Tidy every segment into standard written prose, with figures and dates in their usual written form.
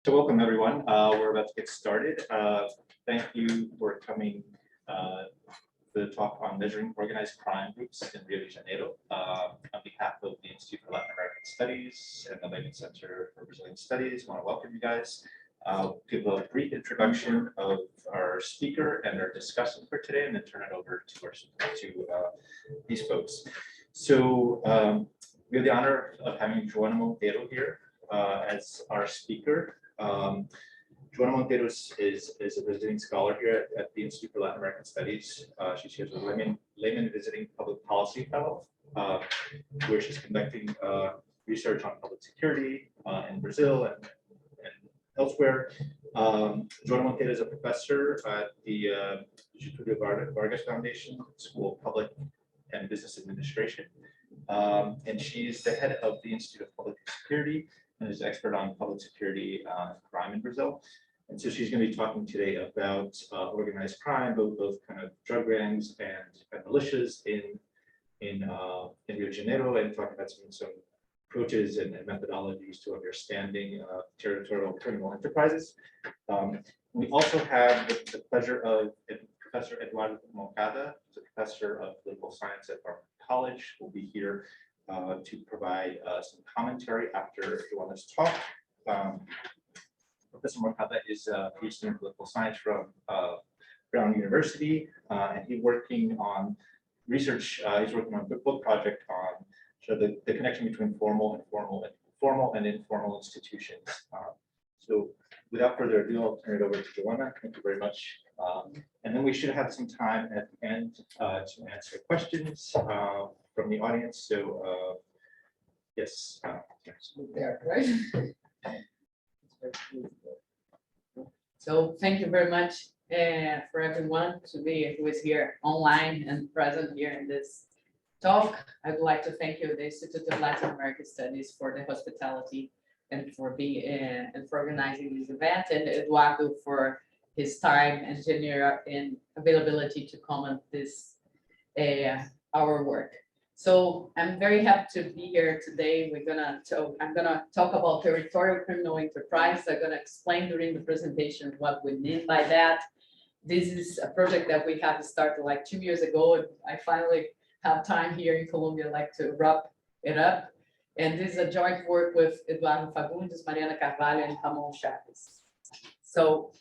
So welcome everyone. We're about to get started. Thank you for coming to the talk on measuring organized crime groups in Rio de Janeiro. On behalf of the Institute for Latin American Studies and the Lehman Center for Brazilian Studies, I want to welcome you guys. Give a brief introduction of our speaker and our discussion for today, and then turn it over to these folks. So we have the honor of having Joana Monteiro here as our speaker. Joana Monteiro is a visiting scholar here at the Institute for Latin American Studies. She's here as a Lehman Visiting Public Policy Fellow, where she's conducting research on public security in Brazil and elsewhere. Joana Monteiro is a professor at the Getúlio Vargas Foundation School of Public and Business Administration. And she's the head of the Institute of Public Security and is expert on public security crime in Brazil. And so she's going to be talking today about organized crime, both kind of drug gangs and militias in Rio de Janeiro, and talking about some approaches and methodologies to understanding territorial criminal enterprises. We also have the pleasure of Professor Eduardo Moncada, who's a professor of political science at Harvard College, will be here to provide some commentary after Joana's talk. Professor Moncada is a PhD in political science from Brown University, and he's working on research. He's working on a book project on the connection between formal and informal institutions. So without further ado, I'll turn it over to Joana. Thank you very much. And then we should have some time at the end to answer questions from the audience. So yes. There, right? So thank you very much for everyone who is here online and present here in this talk. I'd like to thank you, the Institute of Latin American Studies, for the hospitality and for being and for organizing this event, and Eduardo for his time and availability to comment this our work. So I'm very happy to be here today. I'm gonna talk about territorial criminal enterprise. I'm gonna explain during the presentation what we mean by that. This is a project that we have started like 2 years ago. I finally have time here in Colombia, like to wrap it up. And this is a joint work with Eduardo Fagundes, Mariana Carvalho, and Ramon Chaves. So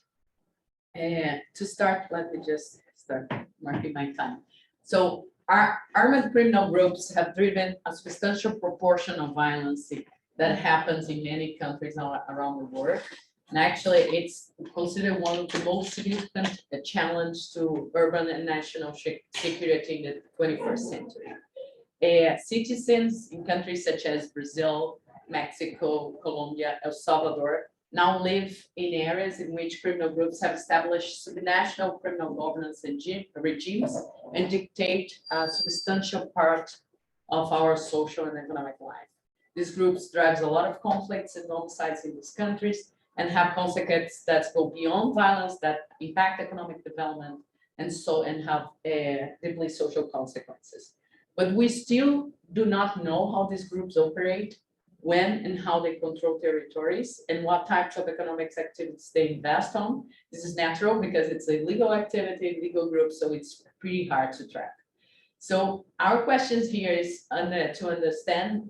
to start, let me just start marking my time. So our armed criminal groups have driven a substantial proportion of violence that happens in many countries around the world. And actually, it's considered one of the most significant challenge to urban and national security in the 21st century. Citizens in countries such as Brazil, Mexico, Colombia, El Salvador now live in areas in which criminal groups have established subnational criminal governance regimes and dictate a substantial part of our social and economic life. These groups drive a lot of conflicts and homicides in these countries and have consequences that go beyond violence, that impact economic development, and have deeply social consequences. But we still do not know how these groups operate, when and how they control territories, and what types of economic activities they invest on. This is natural because it's a legal activity, legal group, so it's pretty hard to track. So our questions here is to understand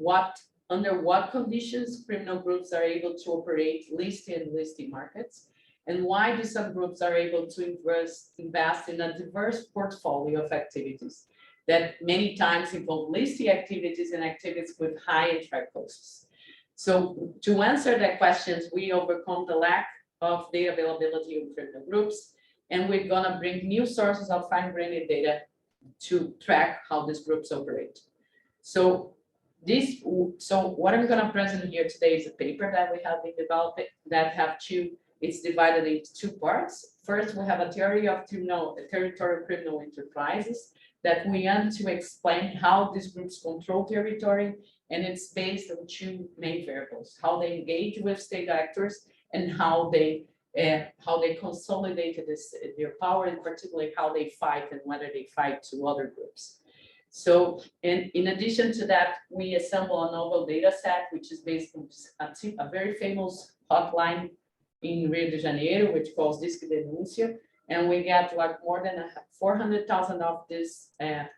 under what conditions criminal groups are able to operate listing markets, and why do some groups are able to invest in a diverse portfolio of activities that many times involve listing activities and activities with high entry costs. So to answer that questions, we overcome the lack of data availability of criminal groups, and we're gonna bring new sources of fine-grained data to track how these groups operate. So what I'm gonna present here today is a paper that we have been developing it's divided into 2 parts. First, we have a theory of territorial criminal enterprises that we want to explain how these groups control territory, and it's based on 2 main variables: how they engage with state actors and how they consolidate their power, and particularly how they fight and whether they fight to other groups. So in addition to that, we assemble a novel data set, which is based on a very famous hotline in Rio de Janeiro, which calls Disque Denúncia. And we got like more than 400,000 of these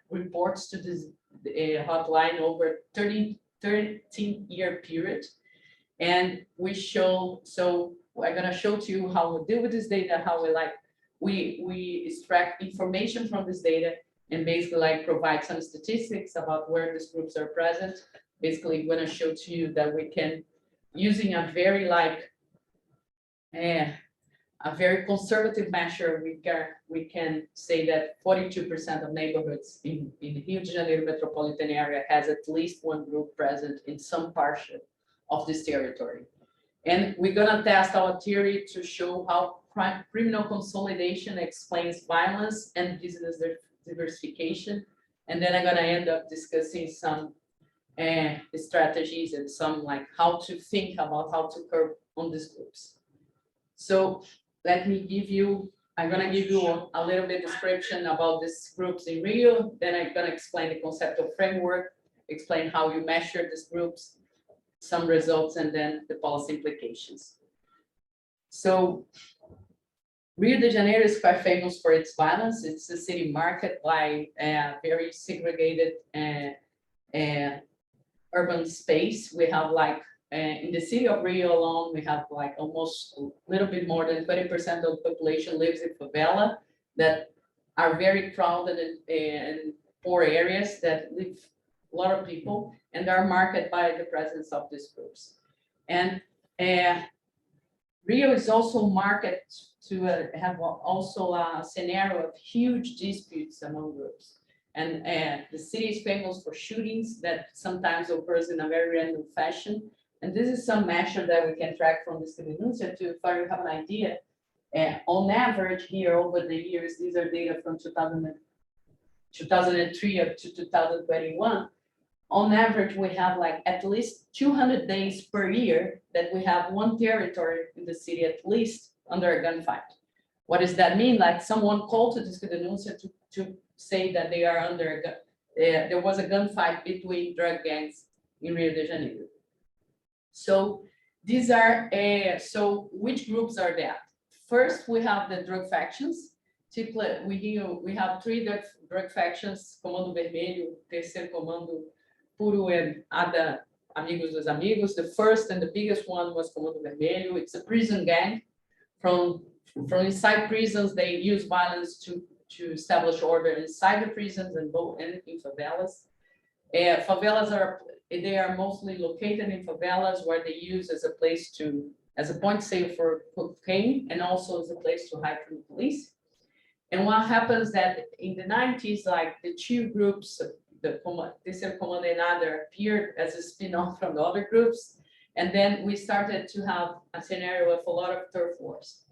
reports to this hotline over 13-year period. And we show, so I'm gonna show to you how we deal with this data, how we extract information from this data and basically like provide some statistics about where these groups are present. Basically, I'm gonna show to you that we can, using a very a very conservative measure, we can say that 42% of neighborhoods in Rio de Janeiro metropolitan area has at least one group present in some portion of this territory. And we're gonna test our theory to show how criminal consolidation explains violence and business diversification. And then I'm gonna end up discussing some strategies and some like how to think about how to curb on these groups. So let me give you, I'm gonna give you a little bit description about these groups in Rio, then I'm gonna explain the conceptual framework, explain how you measure these groups, some results, and then the policy implications. So Rio de Janeiro is quite famous for its violence. It's a city marked by a very segregated urban space. We have like, in the city of Rio alone, we have like almost a little bit more than 20% of the population lives in favela that are very crowded and poor areas that live a lot of people and are marked by the presence of these groups. And Rio is also marked to have also a scenario of huge disputes among groups. And the city is famous for shootings that sometimes occurs in a very random fashion. And this is some measure that we can track from this denuncia to if you have an idea. On average here over the years, these are data from 2003 up to 2021. On average, we have like at least 200 days per year that we have one territory in the city at least under a gunfight. What does that mean? Like someone called to this denuncia to say that they are under there was a gunfight between drug gangs in Rio de Janeiro. So these are, so which groups are that? First, we have the drug factions. Typically, we have three drug factions, Comando Vermelho, Terceiro Comando, Puro and Ada, Amigos dos Amigos. The first and the biggest one was Comando Vermelho. It's a prison gang. From inside prisons, they use violence to establish order inside the prisons and in favelas. Favelas they are mostly located in favelas where they use as a point sale for cocaine and also as a place to hide from the police. And what happens that in the 90s, like the two groups, the Terceiro Comando and Other appeared as a spin-off from the other groups. And then we started to have a scenario of a lot of turf wars,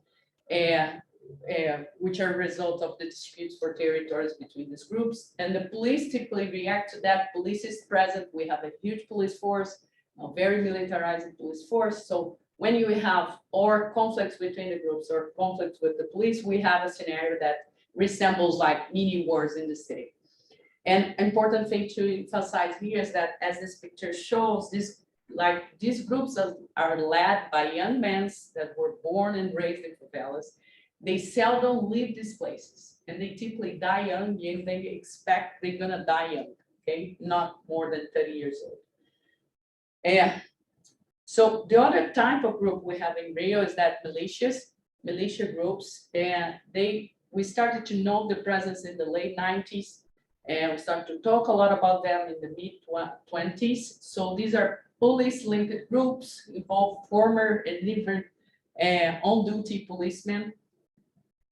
which are a result of the disputes for territories between these groups. And the police typically react to that. Police is present. We have a huge police force, a very militarized police force. So when you have or conflicts between the groups or conflicts with the police, we have a scenario that resembles like mini wars in the city. And important thing to emphasize here is that as this picture shows, these groups are led by young men that were born and raised in favelas. They seldom leave these places and they typically die young and they expect they're gonna die young, okay? Not more than 30 years old. So the other type of group we have in Rio is that militia groups, and we started to know the presence in the late 90s, and we started to talk a lot about them in the mid-20s. So these are police-linked groups, involve former and even on-duty policemen.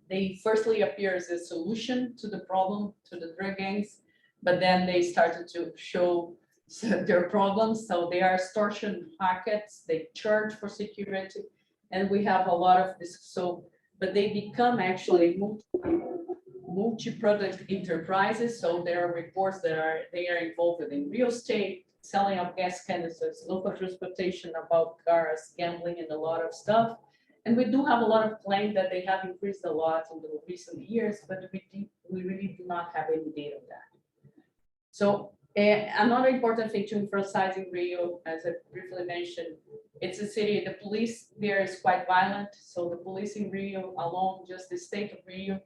They firstly appear as a solution to the problem, to the drug gangs, but then they started to show their problems. So they are extortion rackets, they charge for security, and we have a lot of this. So, but they become actually multi-product enterprises. So there are reports that they are involved in real estate, selling of gas canisters, local transportation about cars, gambling, and a lot of stuff. And we do have a lot of claims that they have increased a lot in the recent years, but we really do not have any data on that. So Another important thing to emphasize in Rio, as I briefly mentioned, it's a city, the police there is quite violent. So the police in Rio alone, just the state of Rio,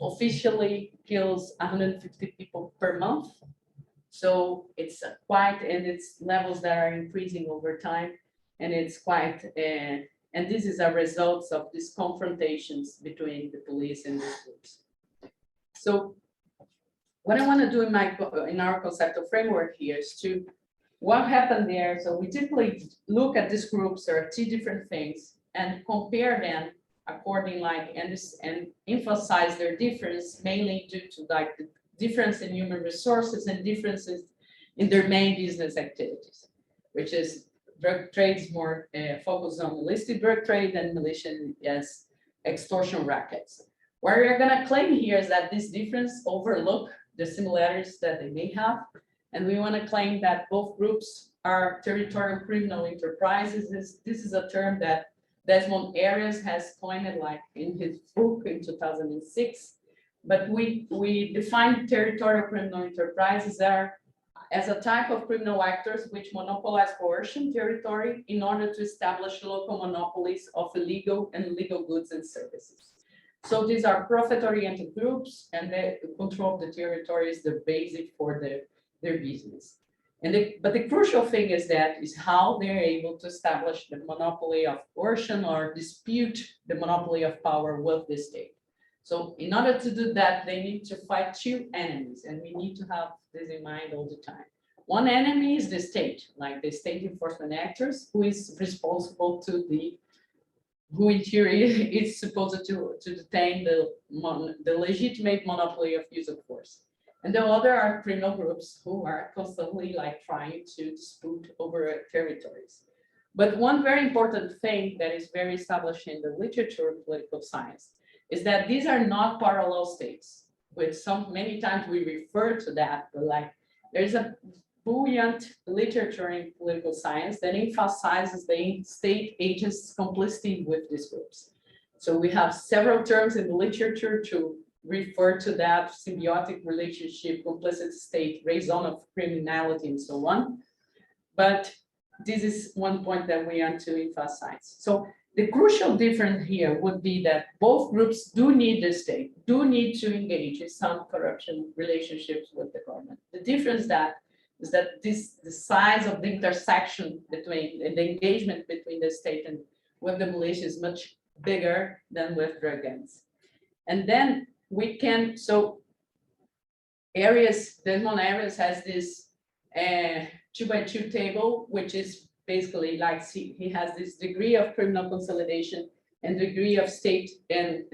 officially kills 150 people per month. So it's quite, and it's levels that are increasing over time. And it's quite, and this is a result of these confrontations between the police and these groups. So what I want to do in our conceptual framework here is to what happened there. So we typically look at these groups, there are two different things, and compare them according and emphasize their difference, mainly due to like the difference in human resources and differences in their main business activities, which is drug trades more focused on illicit drug trade and militia as extortion rackets. What we're going to claim here is that this difference overlook the similarities that they may have. And we want to claim that both groups are territorial criminal enterprises. This is a term that Desmond Arias has coined like in his book in 2006. But we define territorial criminal enterprises as a type of criminal actors which monopolize coercion territory in order to establish local monopolies of illegal and legal goods and services. So these are profit-oriented groups, and the control of the territory is the basic for their business. But the crucial thing is how they're able to establish the monopoly of coercion or dispute the monopoly of power with the state. So in order to do that, they need to fight two enemies, and we need to have this in mind all the time. One enemy is the state, like the state enforcement actors, who is responsible who in theory is supposed to detain the legitimate monopoly of use of force. And the other are criminal groups who are constantly like trying to dispute over territories. But one very important thing that is very established in the literature of political science is that these are not parallel states, which many times we refer to that, but like there's a buoyant literature in political science that emphasizes the state agents' complicity with these groups. So we have several terms in the literature to refer to that: symbiotic relationship, complicit state, raison of criminality, and so on. But this is one point that we want to emphasize. So the crucial difference here would be that both groups do need the state, do need to engage in some corruption relationships with the government. The difference is that the size of the intersection between the engagement between the state and with the militia is much bigger than with drug gangs. And then we can, so Desmond Arias has this 2x2 table, which is basically like he has this degree of criminal consolidation and degree of state and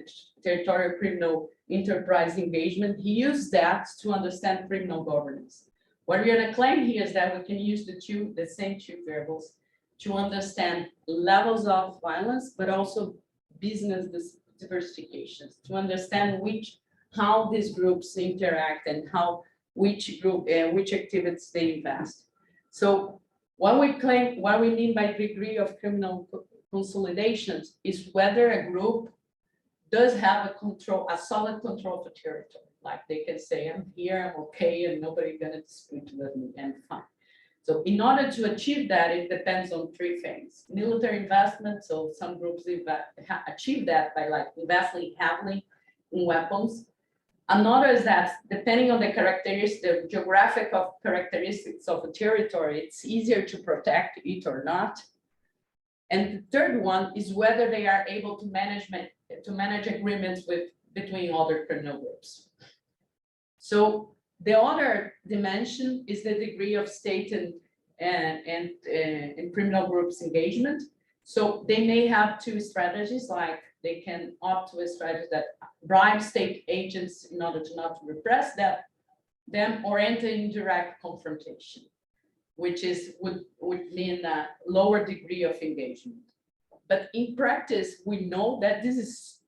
territorial criminal enterprise engagement. He used that to understand criminal governance. What we're going to claim here is that we can use the same two variables to understand levels of violence, but also business diversifications, to understand how these groups interact and which activities they invest. So what we mean by degree of criminal consolidations is whether a group does have a solid control of the territory. Like they can say, I'm here, I'm okay, and nobody's gonna dispute with me, and fine. So in order to achieve that, it depends on three things: military investment. So some groups achieve that by like investing heavily in weapons. Another is that depending on the characteristics, the geographic characteristics of a territory, it's easier to protect it or not. And the third one is whether they are able to manage agreements between other criminal groups. So the other dimension is the degree of state and criminal groups engagement. So they may have two strategies, like they can opt to a strategy that bribe state agents in order to not repress them or enter in direct confrontation, which would mean a lower degree of engagement. But in practice, we know that this is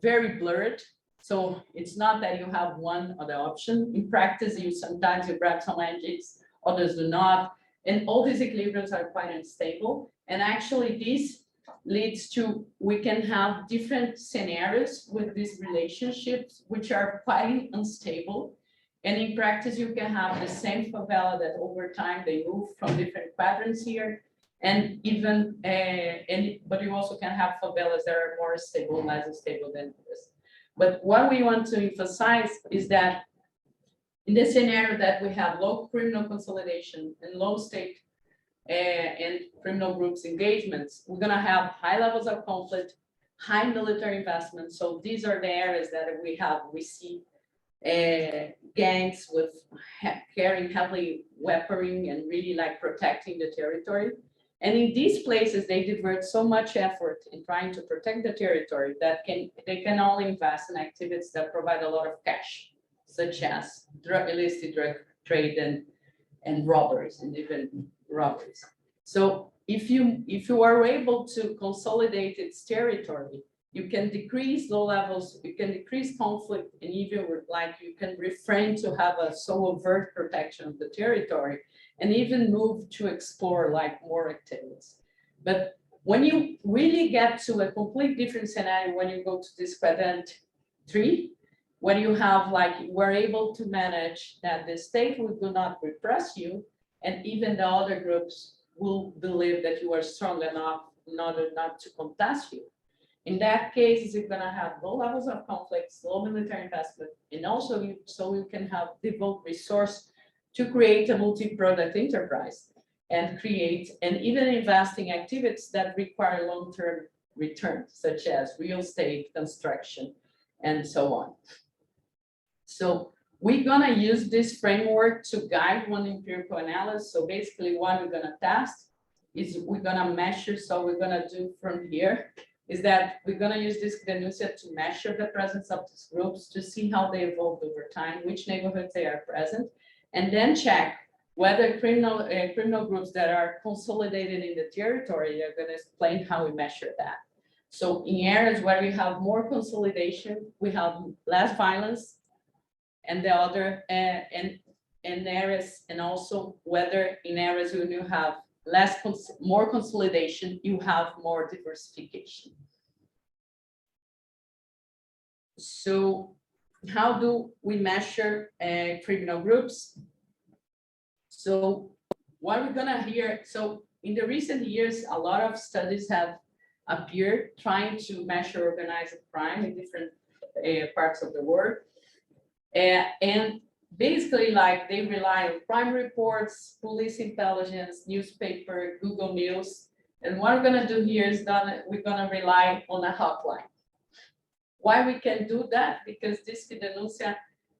very blurred. So it's not that you have one other option. In practice, sometimes you grab some agents, others do not. And all these equilibriums are quite unstable. And actually this leads to, we can have different scenarios with these relationships, which are quite unstable. And in practice, you can have the same favela that over time they move from different quadrants here. And even, but you also can have favelas that are more stable, less stable than this. But what we want to emphasize is that in the scenario that we have low criminal consolidation and low state and criminal groups engagements, we're gonna have high levels of conflict, high military investment. So these are the areas that we see gangs with carrying heavily weaponry and really like protecting the territory. And in these places, they divert so much effort in trying to protect the territory that they can only invest in activities that provide a lot of cash, such as illicit drug trade and robberies, and even robberies. So if you are able to consolidate its territory, you can decrease low levels, you can decrease conflict, and even like you can refrain to have a so overt protection of the territory, and even move to explore like more activities. But when you really get to a complete different scenario, when you go to this quadrant 3, when you have like, we're able to manage that the state will not repress you, and even the other groups will believe that you are strong enough in order not to contest you. In that case, you're gonna have low levels of conflicts, low military investment, and also so you can have devote resource to create a multi-product enterprise and create and even investing activities that require long-term returns, such as real estate, construction, and so on. So we're gonna use this framework to guide one empirical analysis. So basically what we're gonna test is we're gonna measure, so we're gonna do from here, is that we're gonna use this denuncia to measure the presence of these groups to see how they evolved over time, which neighborhoods they are present, and then check whether criminal groups that are consolidated in the territory, they're gonna explain how we measure that. So in areas where we have more consolidation, we have less violence, and the other and areas, and also whether in areas when you have more consolidation, you have more diversification. So how do we measure criminal groups? So what we're gonna hear, so in the recent years, a lot of studies have appeared trying to measure organized crime in different parts of the world. And basically, like they rely on crime reports, police intelligence, newspaper, Google News. And what we're gonna do here is we're gonna rely on a hotline. Why we can do that? Because this denuncia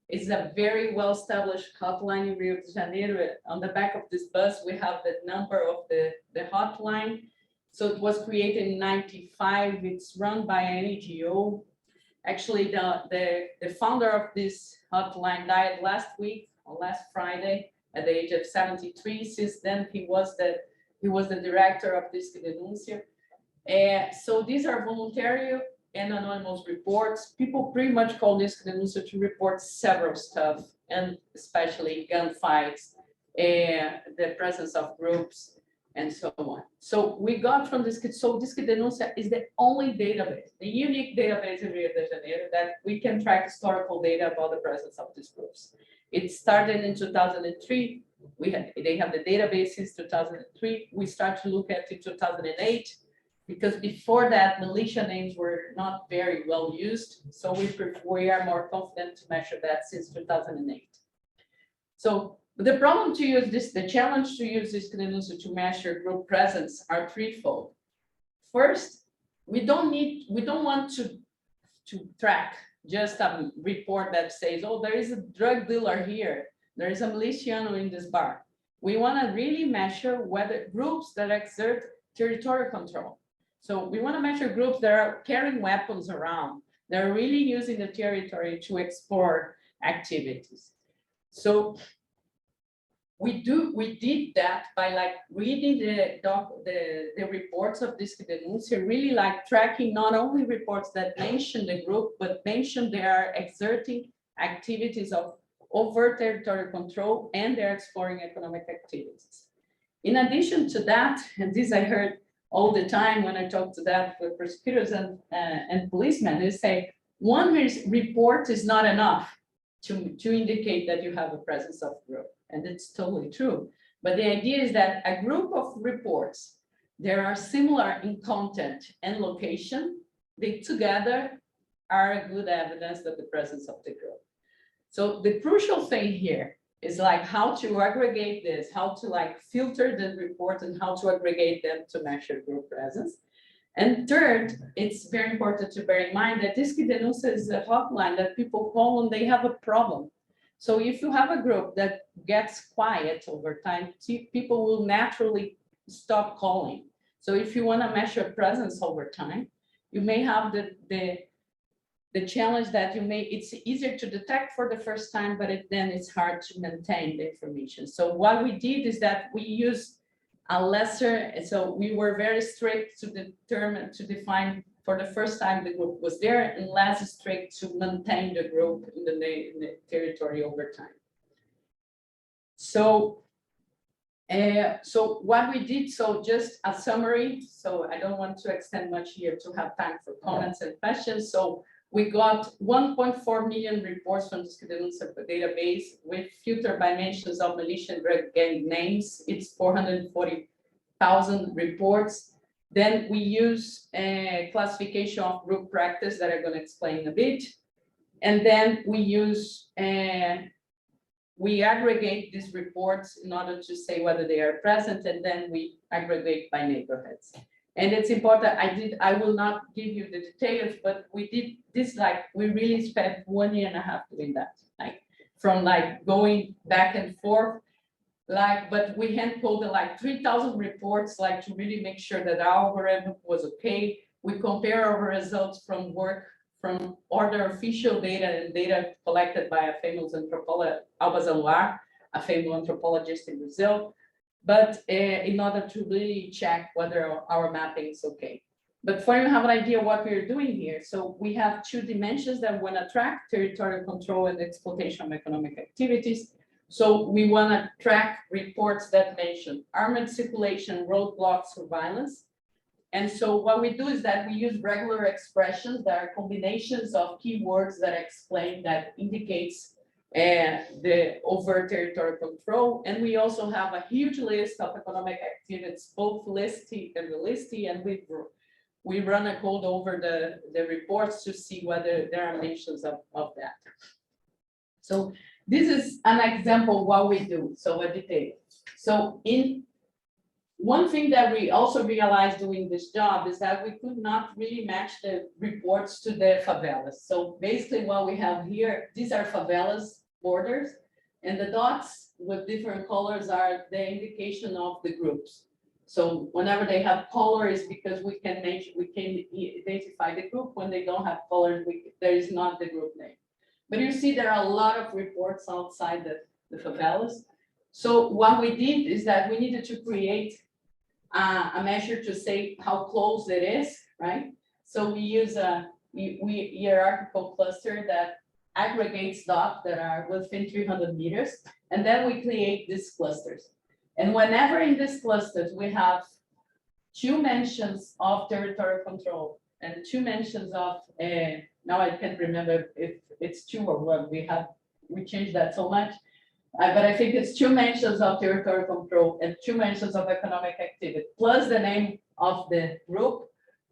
is a very well-established hotline in Rio de Janeiro. On the back of this bus, we have the number of the hotline. So it was created in '95. It's run by an NGO. Actually, the founder of this hotline died last week or last Friday at the age of 73. Since then, he was the director of this denuncia. So these are voluntary and anonymous reports. People pretty much call this denuncia to report several stuff, and especially gunfights, the presence of groups, and so on. So we got from this, so this denuncia is the only database, the unique database in Rio de Janeiro that we can track historical data about the presence of these groups. It started in 2003. They have the database since 2003. We start to look at it in 2008, because before that, militia names were not very well used. So we are more confident to measure that since 2008. So the problem to use this, the challenge to use this denuncia to measure group presence are threefold. First, we don't want to track just a report that says, oh, there is a drug dealer here, there is a militiano in this bar. We want to really measure whether groups that exert territorial control. So we want to measure groups that are carrying weapons around. They're really using the territory to explore activities. So we did that by like reading the reports of this denuncia, really like tracking not only reports that mention the group, but mention they are exerting activities of overt territorial control, and they're exploring economic activities. In addition to that, and this I heard all the time when I talk to that with prosecutors and policemen, they say one report is not enough. to indicate that you have a presence of group. And it's totally true. But the idea is that a group of reports, there are similar in content and location, they together are a good evidence that the presence of the group. So the crucial thing here is like how to aggregate this, how to like filter the report and how to aggregate them to measure group presence. And third, it's very important to bear in mind that Disque Denúncia is a hotline that people call when they have a problem. So if you have a group that gets quiet over time, people will naturally stop calling. So if you want to measure presence over time, you may have the challenge that it's easier to detect for the first time, but then it's hard to maintain the information. So what we did is that we used a lesser, so we were very strict to define for the first time the group was there, and less strict to maintain the group in the territory over time. So, so what we did, so just a summary, so I don't want to extend much here to have time for comments and questions. So we got 1.4 million reports from the database with filter by mentions of militia and drug gang names. It's 440,000 reports. Then we use a classification of group practice that I'm going to explain a bit. And then we use, we aggregate these reports in order to say whether they are present, and then we aggregate by neighborhoods. And it's important, I will not give you the details, but we did this, like, we really spent 1.5 years doing that, like, from like going back and forth, like, but we hand coded like 3,000 reports, like, to really make sure that our algorithm was okay. We compare our results from work, from other official data and data collected by a famous anthropologist, Alba Zaluar, a famous anthropologist in Brazil, but in order to really check whether our mapping is okay. But for you to have an idea what we're doing here, so we have 2 dimensions that want to track territorial control and exploitation of economic activities. So we want to track reports that mention armed circulation, roadblocks, or violence. And so what we do is that we use regular expressions that are combinations of keywords that explain, that indicates the overt territorial control. And we also have a huge list of economic activities, both listy and relisty, and we run a code over the reports to see whether there are mentions of that. So this is an example of what we do, so a detail. So in one thing that we also realized doing this job is that we could not really match the reports to the favelas. So basically what we have here, these are favelas borders, and the dots with different colors are the indication of the groups. So whenever they have colors, because we can identify the group. When they don't have colors, there is not the group name. But you see there are a lot of reports outside the favelas. So what we did is that we needed to create a measure to say how close it is, right? So we use a hierarchical cluster that aggregates dots that are within 300 meters, and then we create these clusters. And whenever in these clusters we have 2 mentions of territorial control and 2 mentions of, now I can't remember if it's 2 or 1, we changed that so much. But I think it's 2 mentions of territorial control and 2 mentions of economic activity, plus the name of the group.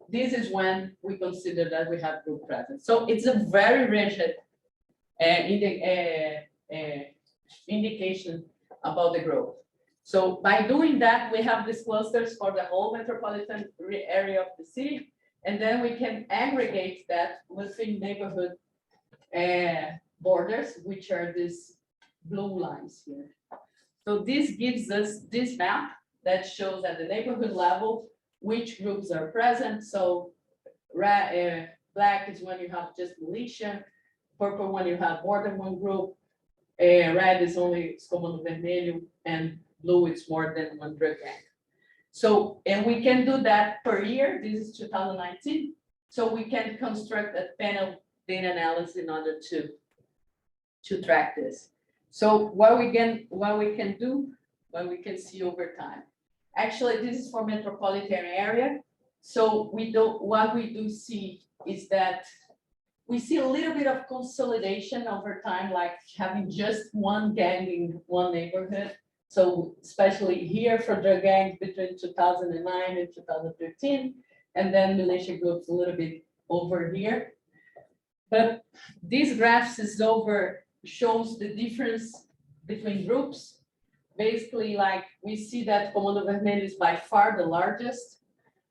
This is when we consider that we have group presence. So it's a very rigid indication about the group. So by doing that, we have these clusters for the whole metropolitan area of the city, and then we can aggregate that within neighborhood borders, which are these blue lines here. So this gives us this map that shows at the neighborhood level which groups are present. So black is when you have just militia, purple when you have more than 1 group, red is only Comando Vermelho, and blue it's more than 1 drug gang. So, and we can do that per year. This is 2019. So we can construct a panel data analysis in order to track this. So what we can do, what we can see over time. Actually, this is for metropolitan area. So what we do see is that we see a little bit of consolidation over time, like having just one gang in one neighborhood. So especially here for drug gangs between 2009 and 2015, and then militia groups a little bit over here. But these graphs shows the difference between groups. Basically, like we see that Comando Vermelho is by far the largest.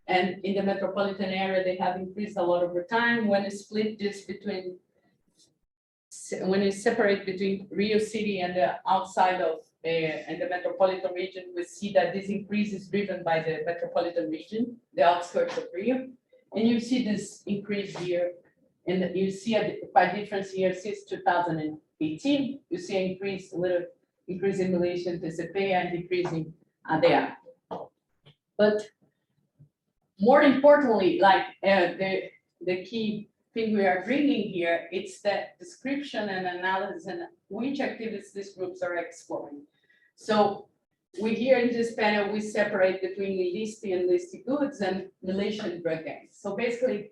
And in the metropolitan area, they have increased a lot over time. When you split this between, when you separate between Rio City and the outside of and the metropolitan region, we see that this increase is driven by the metropolitan region, the outskirts of Rio. And you see this increase here, and you see a quite difference here since 2018. You see an increase, a little increase in militia and TCP and decrease in ADA. But more importantly, like the key thing we are bringing here, it's the description and analysis and which activities these groups are exploring. So we here in this panel, we separate between illicit and illicit goods and militia and drug gangs. So basically,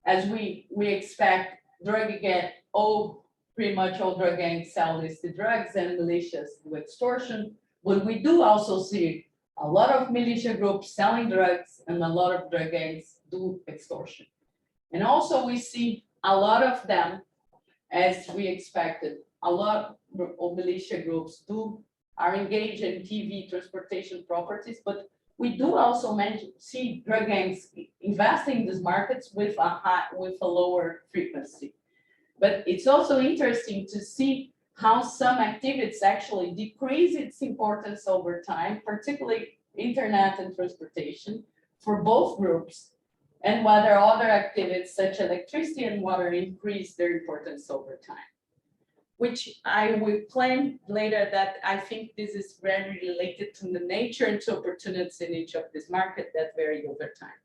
as we expect, pretty much all drug gangs sell illicit drugs and militias do extortion. But we do also see a lot of militia groups selling drugs and a lot of drug gangs do extortion. And also we see a lot of them, as we expected, a lot of militia groups are engaged in TV transportation properties, but we do also see drug gangs investing in these markets with a lower frequency. But it's also interesting to see how some activities actually decrease its importance over time, particularly internet and transportation for both groups, and whether other activities such as electricity and water increase their importance over time. Which I will claim later that I think this is very related to the nature and to opportunities in each of this market that vary over time.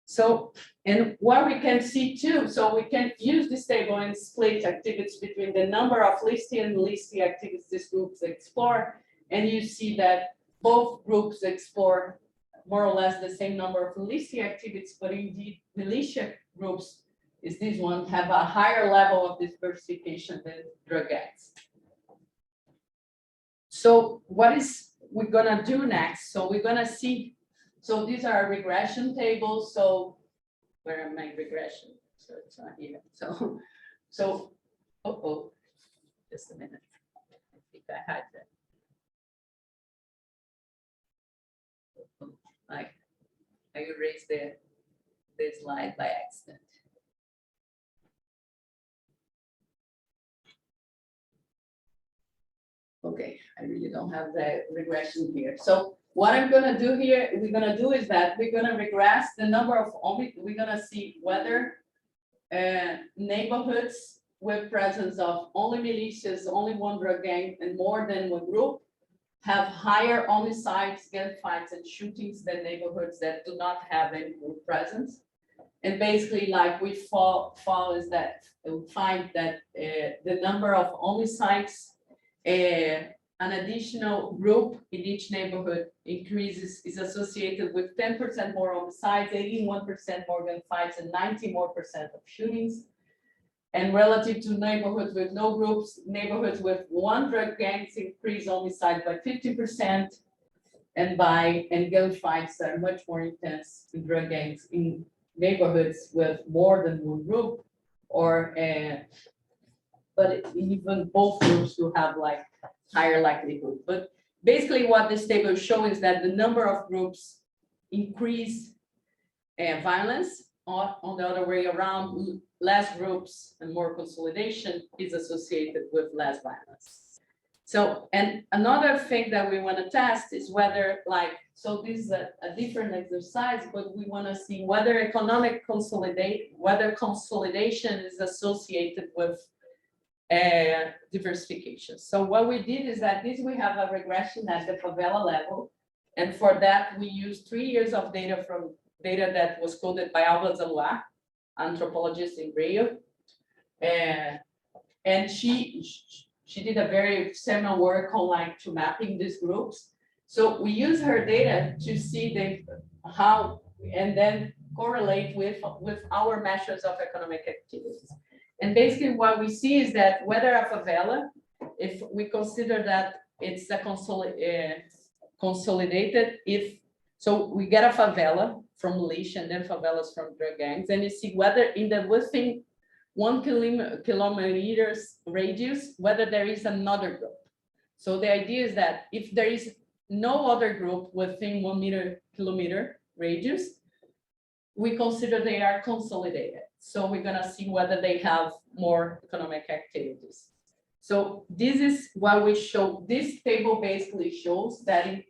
So, and what we can see too, so we can use this table and split activities between the number of listed and illicit activities these groups explore, and you see that both groups explore more or less the same number of illicit activities, but indeed militia groups is this one have a higher level of diversification than drug gangs. So what is we're gonna do next? So we're gonna see, so these are regression tables. So where am I regression? So it's not here. So just a minute. I think I had that. I erased the slide by accident. Okay, I really don't have the regression here. So what I'm gonna do here, we're gonna do is that we're gonna regress the number of we're gonna see whether neighborhoods with presence of only militias, only one drug gang, and more than one group have higher homicides, gunfights, and shootings than neighborhoods that do not have any group presence. And basically, like we find that the number of homicides, an additional group in each neighborhood increases is associated with 10% more homicides, 81% more gunfights, and 90% more of shootings. And relative to neighborhoods with no groups, neighborhoods with one drug gangs increase homicide by 50%, and gunfights are much more intense in drug gangs in neighborhoods with more than one group, or but even both groups will have like higher likelihood. But basically what this table shows is that the number of groups increase violence, on the other way around, less groups and more consolidation is associated with less violence. So, and another thing that we want to test is whether so this is a different exercise, but we want to see whether whether consolidation is associated with diversification. So what we did is that we have a regression at the favela level. And for that, we used 3 years of data from data that was coded by Alba Zalua, anthropologist in Rio. And she did a very seminal work on to mapping these groups. So we use her data to see how, and then correlate with our measures of economic activities. And basically what we see is that whether a favela, if we consider that it's a consolidated, so we get a favela from militia and then favelas from drug gangs, and you see whether in the within 1 kilometer radius, whether there is another group. So the idea is that if there is no other group within 1 kilometer radius, we consider they are consolidated. So we're gonna see whether they have more economic activities. So this is what we show. This table basically shows that in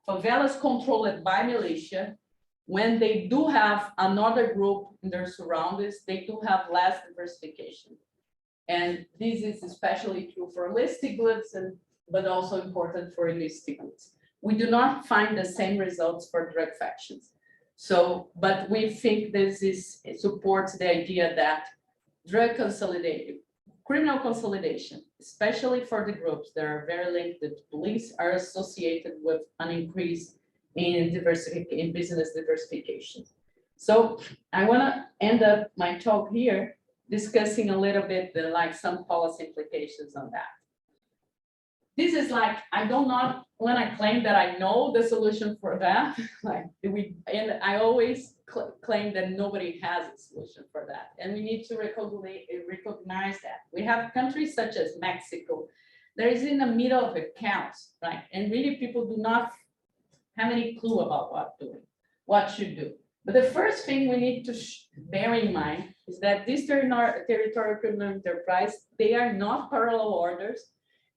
favelas controlled by militia, when they do have another group in their surroundings, they do have less diversification. And this is especially true for illicit goods, but also important for illicit goods. We do not find the same results for drug factions. So, but we think it supports the idea that drug consolidation, criminal consolidation, especially for the groups that are very linked to police, are associated with an increase in business diversification. So I want to end up my talk here discussing a little bit some policy implications on that. This is I do not want to claim that I know the solution for that. And I always claim that nobody has a solution for that. And we need to recognize that. We have countries such as Mexico that is in the middle of a chaos, right? And really people do not have any clue about what should do. But the first thing we need to bear in mind is that these territorial criminal enterprise, they are not parallel orders,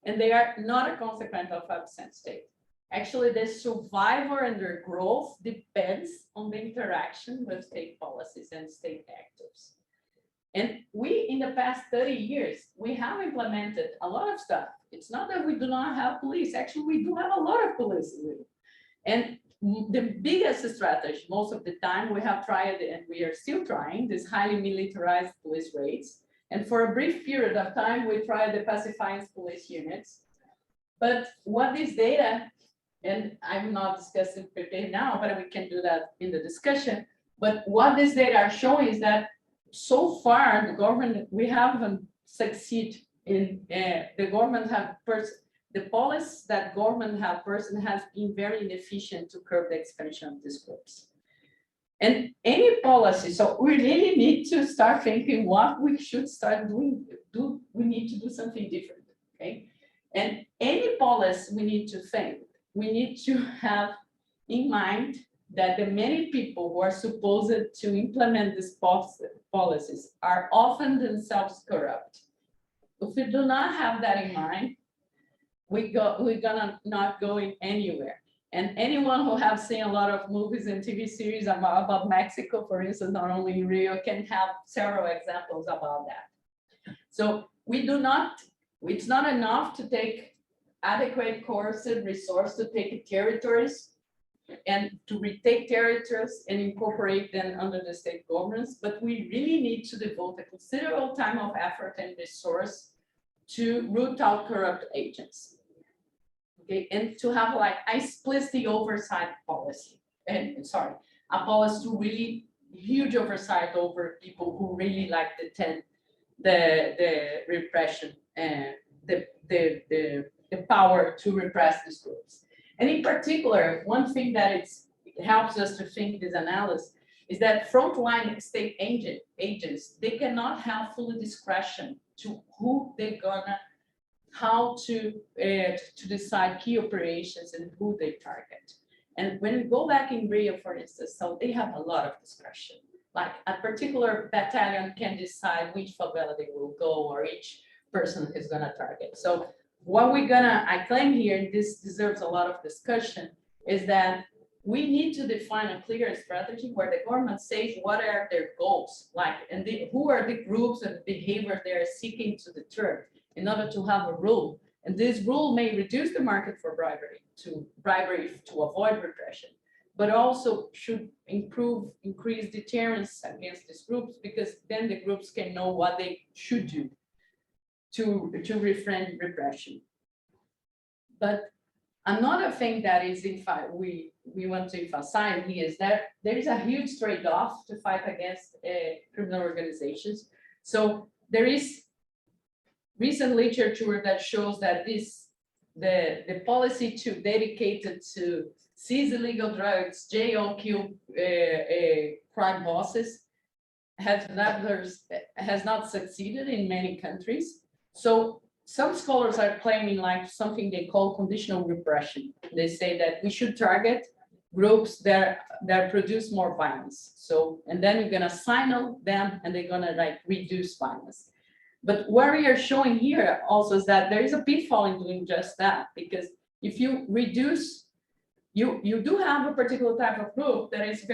and they are not a consequence of absent state. Actually, their survival and their growth depends on the interaction with state policies and state actors. And we, in the past 30 years, we have implemented a lot of stuff. It's not that we do not have police. Actually, we do have a lot of police. And the biggest strategy, most of the time, we have tried, and we are still trying, this highly militarized police raids. And for a brief period of time, we tried the pacifying police units. But what this data, and I'm not discussing it now, but we can do that in the discussion. But what this data are showing is that so far, the government, we haven't succeeded in, the government have, the policy that government have has been very inefficient to curb the expansion of these groups. And any policy, so we really need to start thinking what we should start doing. We need to do something different, okay? And any policy we need to think, we need to have in mind that the many people who are supposed to implement these policies are often themselves corrupt. If we do not have that in mind, we're gonna not going anywhere. And anyone who have seen a lot of movies and TV series about Mexico, for instance, not only in Rio, can have several examples about that. So we do not, it's not enough to take adequate coercive resource to take territories and to retake territories and incorporate them under the state governments, but we really need to devote a considerable time of effort and resource to root out corrupt agents. Okay, and to have like a explicit oversight policy, and sorry, a policy to really huge oversight over people who really like the repression and the power to repress these groups. And in particular, one thing that it helps us to think this analysis is that frontline state agents, they cannot have full discretion to who they're gonna, how to decide key operations and who they target. And when we go back in Rio, for instance, so they have a lot of discretion. Like a particular battalion can decide which favela they will go or each person is gonna target. So what I claim here, and this deserves a lot of discussion, is that we need to define a clear strategy where the government says what are their goals, like, and who are the groups and behaviors they are seeking to deter in order to have a rule. And this rule may reduce the market for bribery to avoid repression, but also should increase deterrence against these groups, because then the groups can know what they should do to refrain repression. But Another thing that is we want to emphasize here is that there is a huge trade-off to fight against criminal organizations. So there is recent literature that shows that the policy to dedicated to seize illegal drugs, jail, kill crime bosses has not succeeded in many countries. So some scholars are claiming like something they call conditional repression. They say that we should target groups that produce more violence. So, and then you're gonna signal them and they're gonna like reduce violence. But what we are showing here also is that there is a pitfall in doing just that, because if you reduce, you do have a particular type of group that is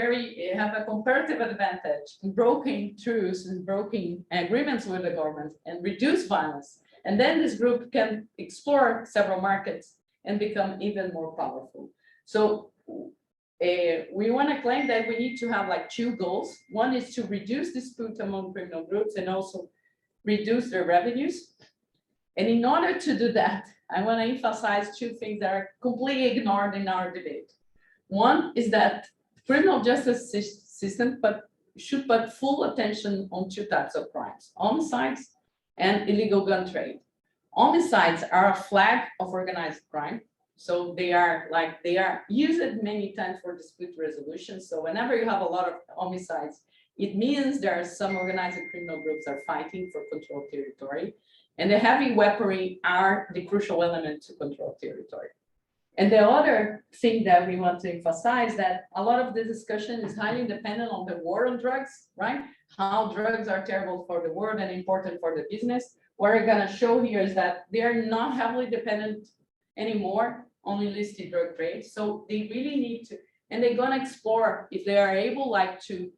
have a comparative advantage in broken truths and broken agreements with the government and reduce violence. And then this group can explore several markets and become even more powerful. So we want to claim that we need to have like two goals. One is to reduce dispute among criminal groups and also reduce their revenues. And in order to do that, I want to emphasize two things that are completely ignored in our debate. One is that criminal justice system should put full attention on two types of crimes: homicides and illegal gun trade. Homicides are a flag of organized crime. So they are used many times for dispute resolution. So whenever you have a lot of homicides, it means there are some organized criminal groups are fighting for control territory. And the heavy weaponry are the crucial element to control territory. And the other thing that we want to emphasize that a lot of the discussion is highly dependent on the war on drugs, right? How drugs are terrible for the world and important for the business. What we're gonna show here is that they are not heavily dependent anymore on illicit drug trade. So they really need to, and they're gonna explore if they are able like to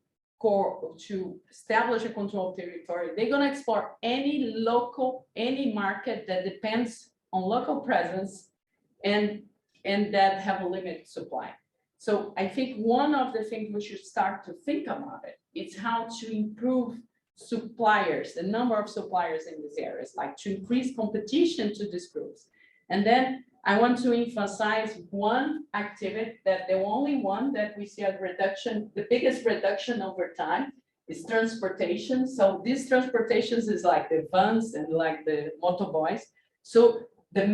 establish a control territory, they're gonna explore any market that depends on local presence and that have a limited supply. So I think one of the things we should start to think about it is how to improve suppliers, the number of suppliers in these areas, like to increase competition to these groups. And then I want to emphasize one activity that the only one that we see a reduction, the biggest reduction over time is transportation. So these transportations is like the vans and like the motoboys. So the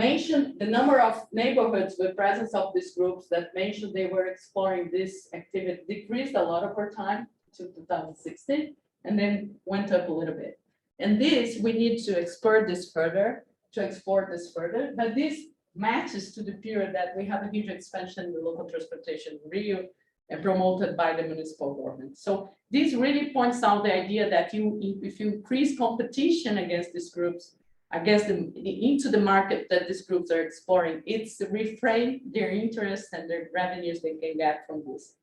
number of neighborhoods with presence of these groups that mentioned they were exploring this activity decreased a lot over time to 2016 and then went up a little bit. And this, we need to explore this further, but this matches to the period that we have a huge expansion in the local transportation in Rio and promoted by the municipal government. So this really points out the idea that if you increase competition against these groups, into the market that these groups are exploring, it's to reframe their interests and their revenues they can get from this.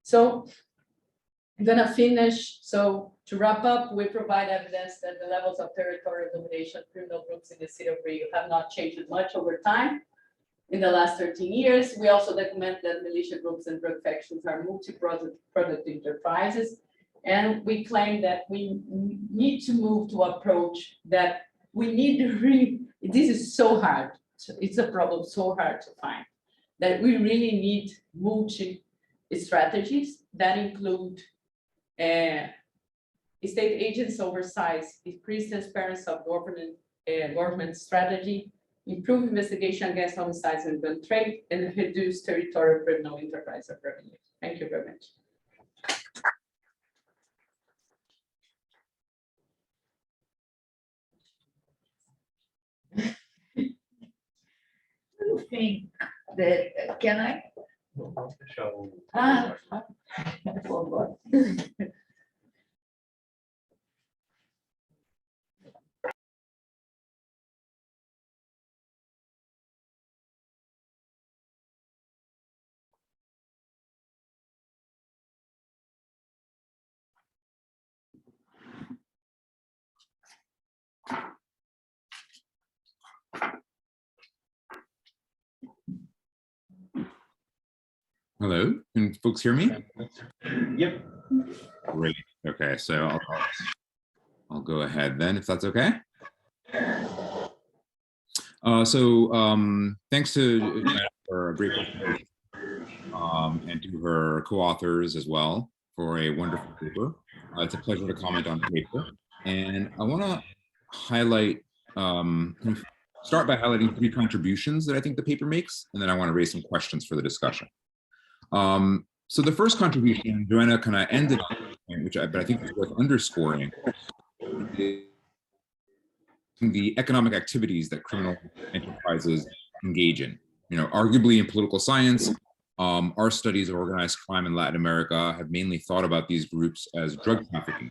So I'm gonna finish. So to wrap up, we provide evidence that the levels of territorial domination of criminal groups in the city of Rio have not changed much over time. In the last 13 years, we also document that militia groups and drug factions are multi-product enterprises. And we claim that we need to move to approach that we need to this is so hard. It's a problem so hard to find that we really need multi-strategies that include state agents oversight, increased transparency of government strategy, improve investigation against homicides and gun trade, and reduce territorial criminal enterprise of revenue. Thank you very much. I think that can I? Hello, can folks hear me? Yep. Great. Okay, so I'll go ahead then, if that's okay. Thanks to Joanna for a great presentation, and to her co-authors as well for a wonderful paper. It's a pleasure to comment on the paper. And I want to highlight, start by highlighting 3 contributions that I think the paper makes, and then I want to raise some questions for the discussion. So the first contribution, Joanna kind of ended on, but I think is worth underscoring, is the economic activities that criminal enterprises engage in. Arguably in political science, our studies of organized crime in Latin America have mainly thought about these groups as drug trafficking.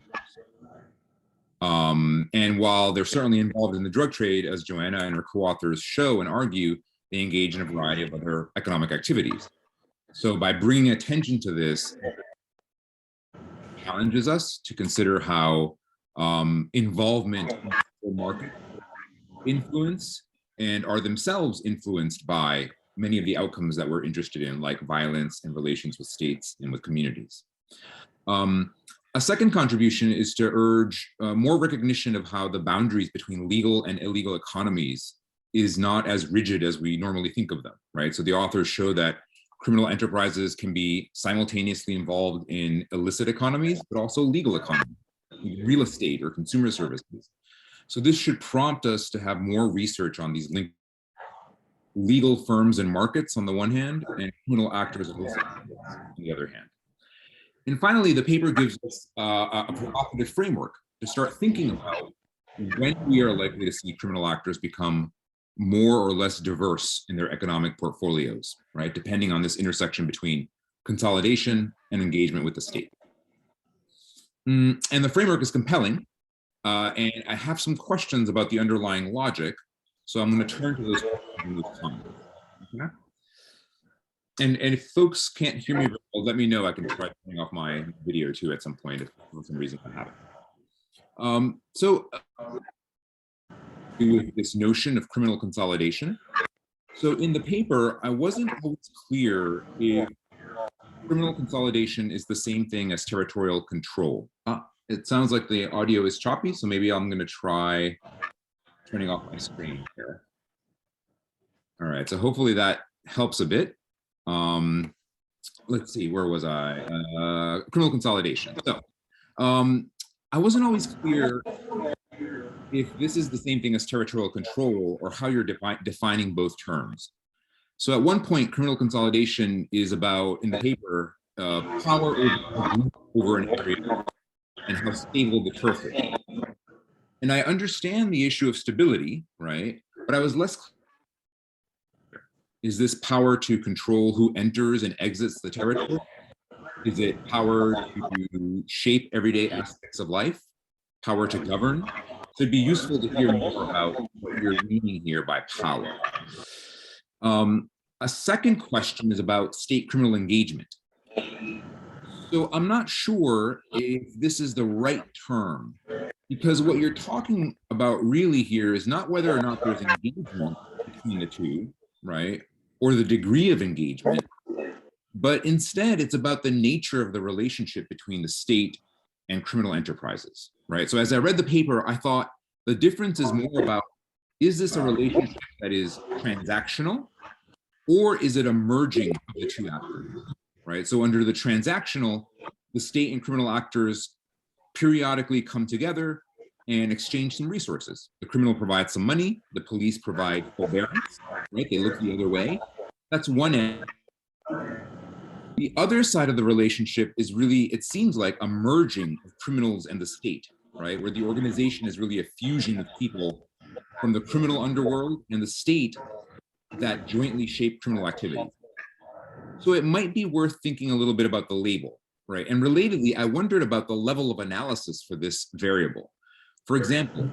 And while they're certainly involved in the drug trade, as Joanna and her co-authors show and argue, they engage in a variety of other economic activities. So by bringing attention to this, challenges us to consider how involvement in the market influence and are themselves influenced by many of the outcomes that we're interested in, like violence and relations with states and with communities. A second contribution is to urge more recognition of how the boundaries between legal and illegal economies is not as rigid as we normally think of them, right? So the authors show that criminal enterprises can be simultaneously involved in illicit economies, but also legal economies, real estate or consumer services. So this should prompt us to have more research on these legal firms and markets on the one hand, and criminal actors on the other hand. And finally, the paper gives us a provocative framework to start thinking about when we are likely to see criminal actors become more or less diverse in their economic portfolios, right? Depending on this intersection between consolidation and engagement with the state. And the framework is compelling, and I have some questions about the underlying logic, so I'm going to turn to those questions in this time. Okay? And if folks can't hear me, let me know. I can try turning off my video too at some point if for some reason I haven't. With this notion of criminal consolidation. So in the paper, I wasn't always clear if criminal consolidation is the same thing as territorial control. It sounds like the audio is choppy, so maybe I'm going to try turning off my screen here. All right, so hopefully that helps a bit. Let's see, where was I? Criminal consolidation. So I wasn't always clear if this is the same thing as territorial control or how you're defining both terms. So at one point, criminal consolidation is about, in the paper, power over an area and how stable the turf is. And I understand the issue of stability, right? But I was less clear. Is this power to control who enters and exits the territory? Is it power to shape everyday aspects of life? Power to govern? So it'd be useful to hear more about what you're meaning here by power. A second question is about state criminal engagement. So I'm not sure if this is the right term, because what you're talking about really here is not whether or not there's engagement between the two, right? Or the degree of engagement, but instead it's about the nature of the relationship between the state and criminal enterprises, right? So as I read the paper, I thought the difference is more about, is this a relationship that is transactional, or is it a merging of the two actors, right? So under the transactional, the state and criminal actors periodically come together and exchange some resources. The criminal provides some money, the police provide forbearance, right? They look the other way. That's one end. The other side of the relationship is really, it seems like a merging of criminals and the state, right? Where the organization is really a fusion of people from the criminal underworld and the state that jointly shape criminal activity. So it might be worth thinking a little bit about the label, right? And relatedly, I wondered about the level of analysis for this variable. For example,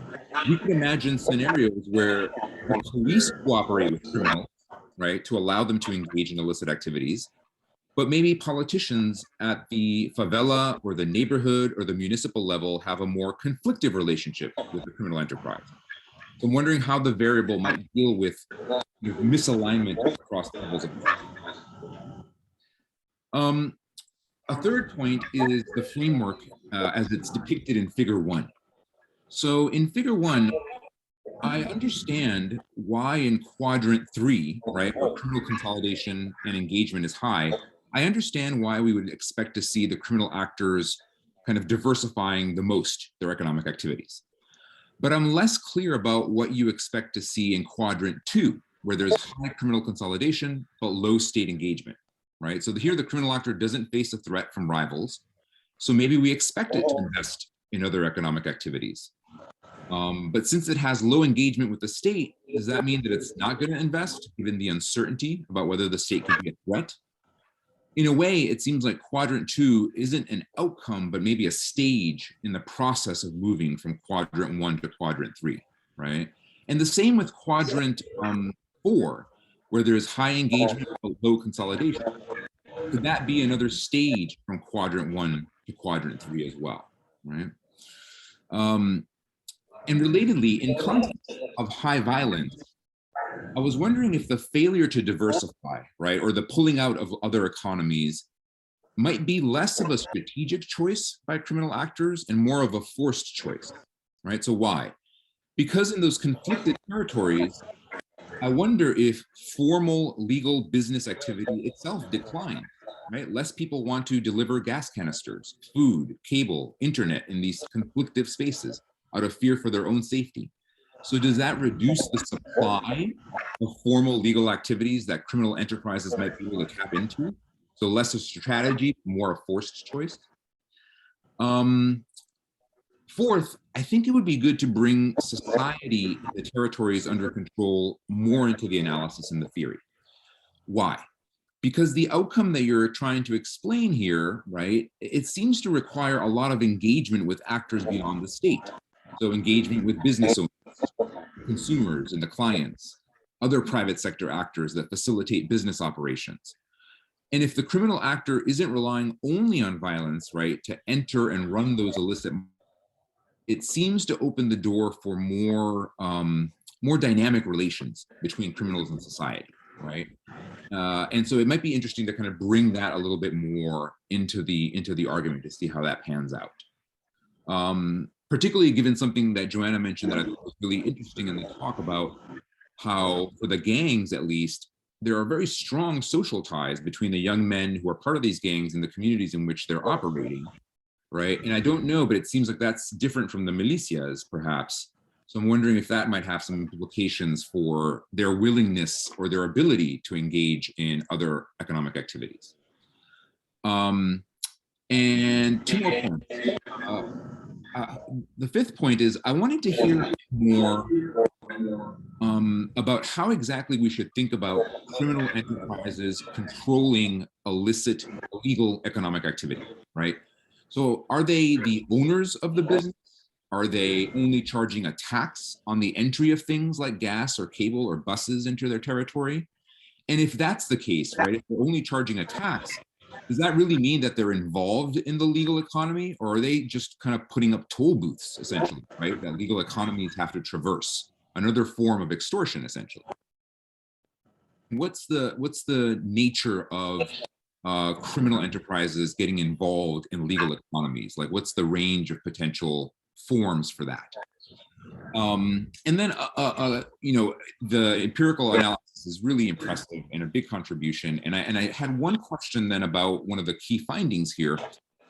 we could imagine scenarios where the police cooperate with criminals, right, to allow them to engage in illicit activities, but maybe politicians at the favela or the neighborhood or the municipal level have a more conflictive relationship with the criminal enterprise. So I'm wondering how the variable might deal with misalignment across the levels of a third point is the framework as it's depicted in Figure 1. So in Figure 1, I understand why in quadrant 3, right, where criminal consolidation and engagement is high, I understand why we would expect to see the criminal actors kind of diversifying the most their economic activities. But I'm less clear about what you expect to see in quadrant 2, where there's high criminal consolidation, but low state engagement, right? So here the criminal actor doesn't face a threat from rivals. So maybe we expect it to invest in other economic activities. But since it has low engagement with the state, does that mean that it's not going to invest, given the uncertainty about whether the state could be a threat? In a way, it seems like quadrant 2 isn't an outcome, but maybe a stage in the process of moving from quadrant 1 to quadrant 3, right? And the same with quadrant 4, where there's high engagement but low consolidation. Could that be another stage from quadrant 1 to quadrant 3 as well, right? And relatedly, in context of high violence, I was wondering if the failure to diversify, right, or the pulling out of other economies might be less of a strategic choice by criminal actors and more of a forced choice, right? So why? Because in those conflicted territories, I wonder if formal legal business activity itself declines, right? Less people want to deliver gas canisters, food, cable, internet in these conflictive spaces out of fear for their own safety. So does that reduce the supply of formal legal activities that criminal enterprises might be able to tap into? So less a strategy, more a forced choice. Fourth, I think it would be good to bring society, the territories under control, more into the analysis and the theory. Why? Because the outcome that you're trying to explain here, right, it seems to require a lot of engagement with actors beyond the state. So engagement with business owners, consumers and the clients, other private sector actors that facilitate business operations. And if the criminal actor isn't relying only on violence, right, to enter and run those illicit, it seems to open the door for more dynamic relations between criminals and society, right? And so it might be interesting to kind of bring that a little bit more into the argument to see how that pans out. Particularly given something that Joanna mentioned that I thought was really interesting in the talk about how, for the gangs at least, there are very strong social ties between the young men who are part of these gangs and the communities in which they're operating, right? And I don't know, but it seems like that's different from the militias, perhaps. So I'm wondering if that might have some implications for their willingness or their ability to engage in other economic activities. And two more points. The fifth point is I wanted to hear more about how exactly we should think about criminal enterprises controlling illicit, illegal economic activity, right? So are they the owners of the business? Are they only charging a tax on the entry of things like gas or cable or buses into their territory? And if that's the case, right, if they're only charging a tax, does that really mean that they're involved in the legal economy, or are they just kind of putting up toll booths, essentially, right, that legal economies have to traverse? Another form of extortion, essentially. What's the nature of criminal enterprises getting involved in legal economies? Like, what's the range of potential forms for that? And then, you know, the empirical analysis is really impressive and a big contribution. And I had one question then about one of the key findings here.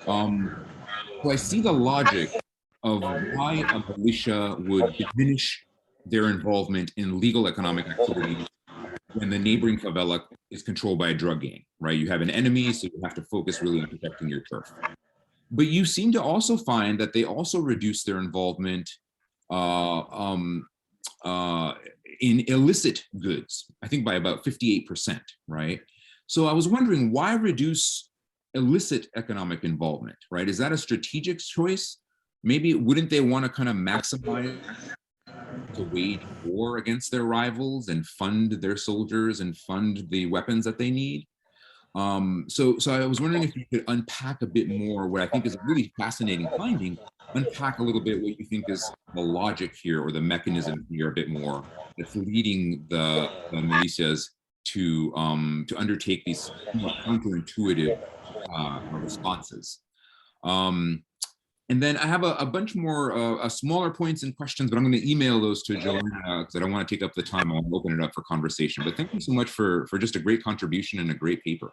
So I see the logic of why a militia would diminish their involvement in legal economic activity when the neighboring favela is controlled by a drug gang, right? You have an enemy, so you have to focus really on protecting your turf. But you seem to also find that they also reduce their involvement in illicit goods, I think by about 58%, right? So I was wondering, why reduce illicit economic involvement, right? Is that a strategic choice? Maybe wouldn't they want to kind of maximize to wage war against their rivals and fund their soldiers and fund the weapons that they need? So I was wondering if you could unpack a bit more what I think is a really fascinating finding, unpack a little bit what you think is the logic here or the mechanism here a bit more that's leading the militias to undertake these more counterintuitive responses. And then I have a bunch more smaller points and questions, but I'm going to email those to Joanna because I don't want to take up the time. I'll open it up for conversation. But thank you so much for just a great contribution and a great paper.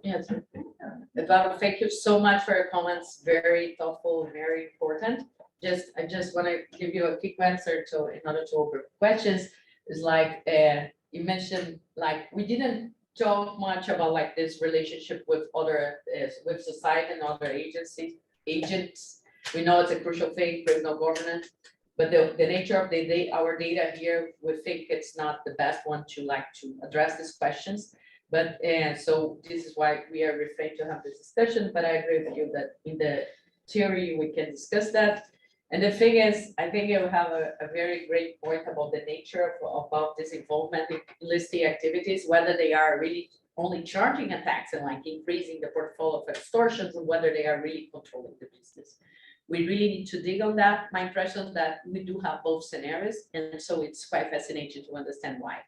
Yes. Eduardo, thank you so much for your comments. Very thoughtful, very important. I just want to give you a quick answer to in order to open questions. Is like you mentioned, like we didn't talk much about like this relationship with other with society and other agents. We know it's a crucial thing, criminal governance, but the nature of our data here, we think it's not the best one to address these questions. But so this is why we are refrained to have this discussion. But I agree with you that in the theory we can discuss that. And the thing is, I think you have a very great point about the nature about this involvement in illicit activities, whether they are really only charging a tax and like increasing the portfolio of extortions, and whether they are really controlling the business. We really need to dig on that. My impression is that we do have both scenarios, and so it's quite fascinating to understand why.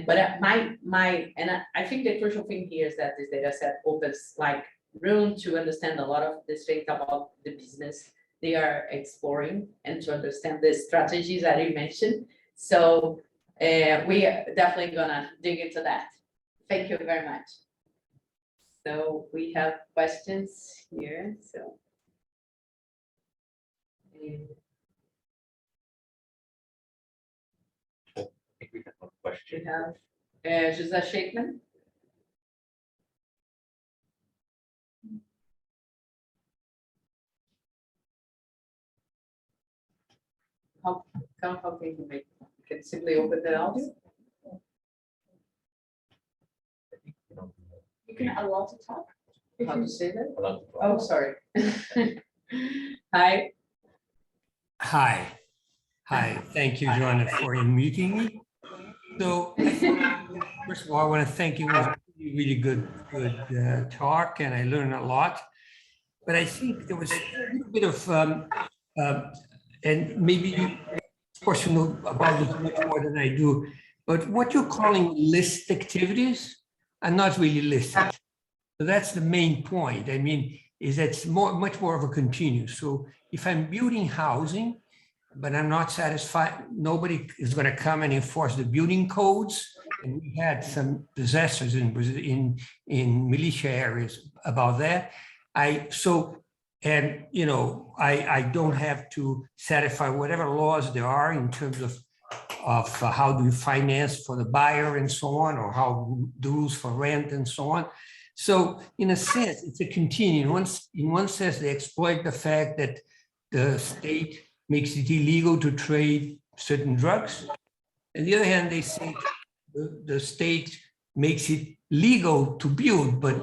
But I think the crucial thing here is that this data set opens like room to understand a lot of these things about the business they are exploring and to understand the strategies that you mentioned. So we are definitely gonna dig into that. Thank you very much. So we have questions here. So I think we have one question. we have José Shakeman. How can you make? You can simply open the audio. You can allow to talk. How to say that? Hello. Oh, sorry. Hi. Hi, thank you, Joanna, for unmuting me. So first of all, I want to thank you. It was a really good talk, and I learned a lot. But I think there was a little bit of, and maybe you, of course, you know about this much more than I do, but what you're calling list activities are not really listed. So that's the main point. I mean, is that it's much more of a continuous. So if I'm building housing, but I'm not satisfied, nobody is going to come and enforce the building codes. And we had some disasters in Brazil, in militia areas about that. And you know, I don't have to satisfy whatever laws there are in terms of how do you finance for the buyer and so on, or how the rules for rent and so on. So in a sense, it's a continuum. In one sense, they exploit the fact that the state makes it illegal to trade certain drugs. On the other hand, they say the state makes it legal to build, but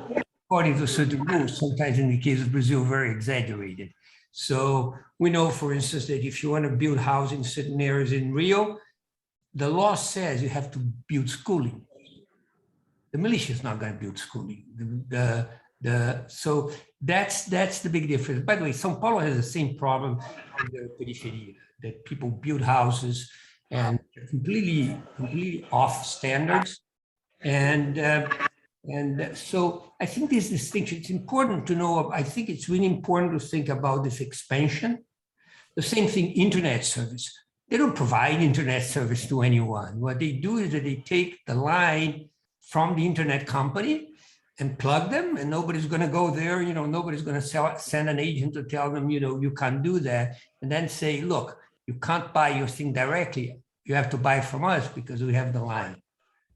according to certain rules, sometimes in the case of Brazil, very exaggerated. So we know, for instance, that if you want to build housing in certain areas in Rio, the law says you have to build schooling. The militia is not going to build schooling. So that's the big difference. By the way, São Paulo has the same problem in the periferia, that people build houses and completely off standards. And so I think this distinction, it's important to know. I think it's really important to think about this expansion. The same thing, internet service. They don't provide internet service to anyone. What they do is that they take the line from the internet company and plug them, and nobody's going to go there. You know, nobody's going to send an agent to tell them, you know, you can't do that, and then say, look, you can't buy your thing directly. You have to buy from us because we have the line.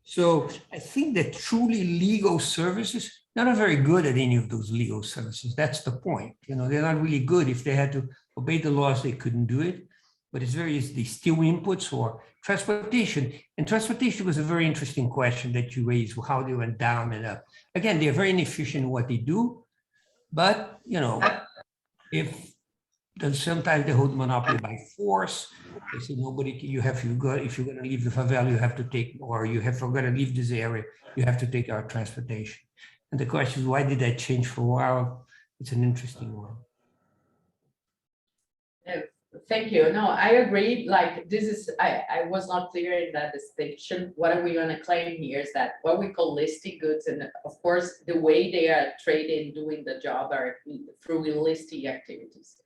So I think that truly legal services, they're not very good at any of those legal services. That's the point. You know, they're not really good. If they had to obey the laws, they couldn't do it. But it's very easy. They steal inputs or transportation. And transportation was a very interesting question that you raised, how they went down and up. Again, they're very inefficient in what they do. But, you know, then sometimes they hold monopoly by force. They say nobody, if you're going to leave the favela, you have to take, or you're going to leave this area, you have to take our transportation. And the question is, why did that change for a while? It's an interesting one. Thank you. No, I agree. Like this is, I was not clear in that distinction. What are we gonna claim here is that what we call listed goods, and of course, the way they are trading, doing the job are through illicit activities.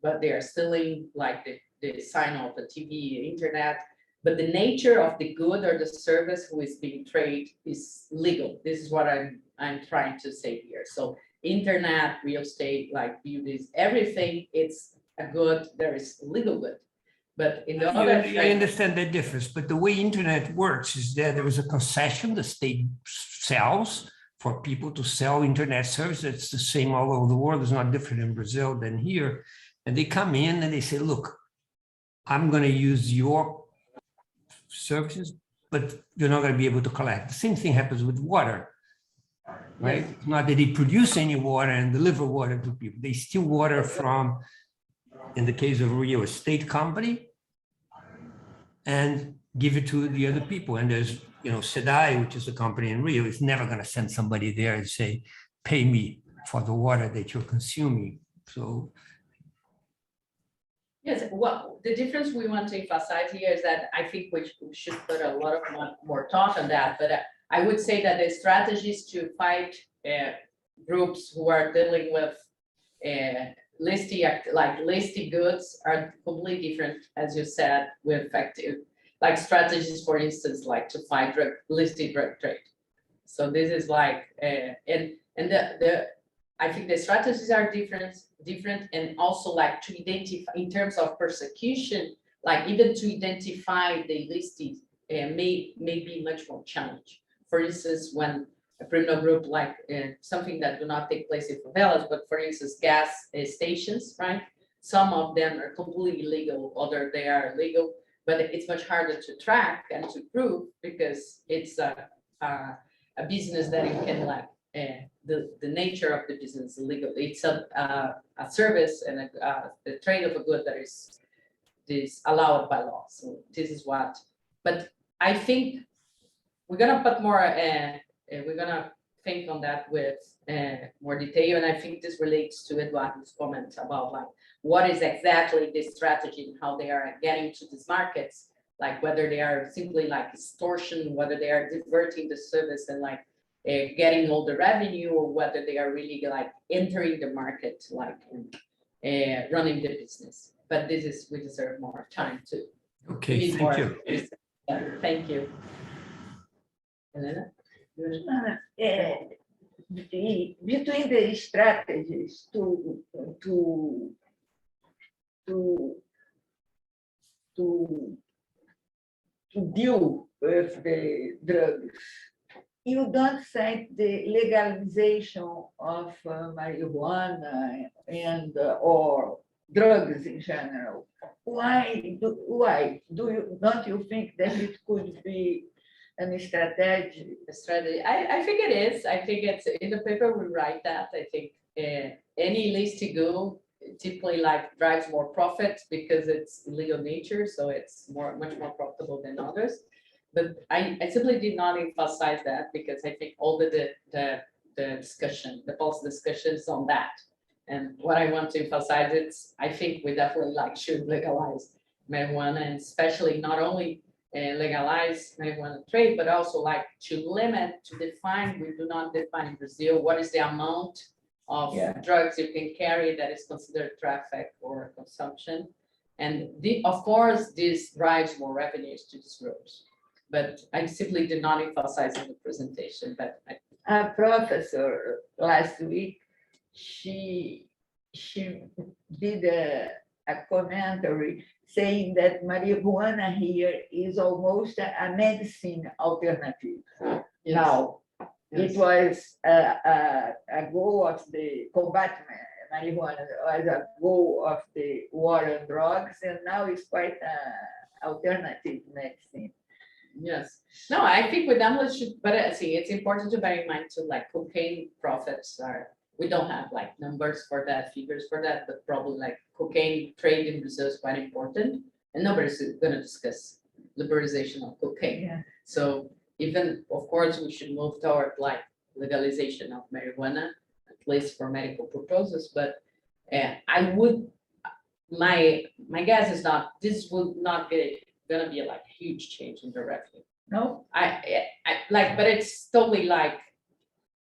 But they are selling like the sign of the TV, internet, but the nature of the good or the service who is being traded is legal. This is what I'm trying to say here. So internet, real estate, like beauties, everything, it's a good, there is legal good. But in the other, I understand that difference, but the way internet works is that there is a concession the state sells for people to sell internet service. It's the same all over the world. It's not different in Brazil than here. And they come in and they say, look, I'm going to use your services, but you're not going to be able to collect. The same thing happens with water, right? Yes. It's not that they produce any water and deliver water to people. They steal water from, in the case of Rio, a state company, and give it to the other people. And there's, SEDAI, which is a company in Rio, is never going to send somebody there and say, pay me for the water that you're consuming. So yes, what the difference we want to emphasize here is that I think we should put a lot of more thought on that, but I would say that the strategies to fight groups who are dealing with listed goods are completely different, as you said, with effective, like strategies, for instance, like to fight listed drug trade. So this is like, I think the strategies are different, and also like to identify in terms of persecution, like even to identify the listed may be much more challenging. For instance, when a criminal group like something that do not take place in favelas, but for instance, gas stations, right? Some of them are completely illegal, other they are legal, but it's much harder to track and to prove because it's a business that it can like the nature of the business is illegal. It's a service and the trade of a good that is allowed by law. So this is what. But I think we're gonna put more. We're gonna think on that with more detail, and I think this relates to Eduardo's comment about like what is exactly this strategy and how they are getting to these markets, like whether they are simply like extortion, whether they are diverting the service and like getting all the revenue, or whether they are really like entering the market, like running the business. But this is, we deserve more time to. okay, thank you. Thank you. Elena? Between the strategies to deal with the drugs, you don't think the legalization of marijuana and or drugs in general. Why don't you think that it could be a strategy? I think it is. I think it's in the paper we write that. I think any illicit go typically like drives more profit because it's illegal nature, so it's much more profitable than others. But I simply did not emphasize that because I think all the discussion, the policy discussions on that. And what I want to emphasize is I think we definitely like should legalize marijuana, and especially not only legalize marijuana trade, but also like to limit, to define, we do not define in Brazil, what is the amount of drugs you can carry that is considered traffic or consumption. And of course, this drives more revenues to these groups. But I simply did not emphasize in the presentation, but a professor last week, she did a commentary saying that marijuana here is almost a medicine alternative. yes. Now, Yes. it was a goal of the combat marijuana, was a goal of the war on drugs, and now it's quite an alternative medicine. Yes, no, I think with them, should, but see, it's important to bear in mind too, like cocaine profits are, we don't have like numbers for that, figures for that, but probably like cocaine trade in Brazil is quite important, and nobody's gonna discuss liberalization of cocaine. Yeah. So even, of course, we should move toward like legalization of marijuana, at least for medical purposes, but I would my guess is this will not be gonna be like a huge change in the revenue. No, I like, but it's totally like,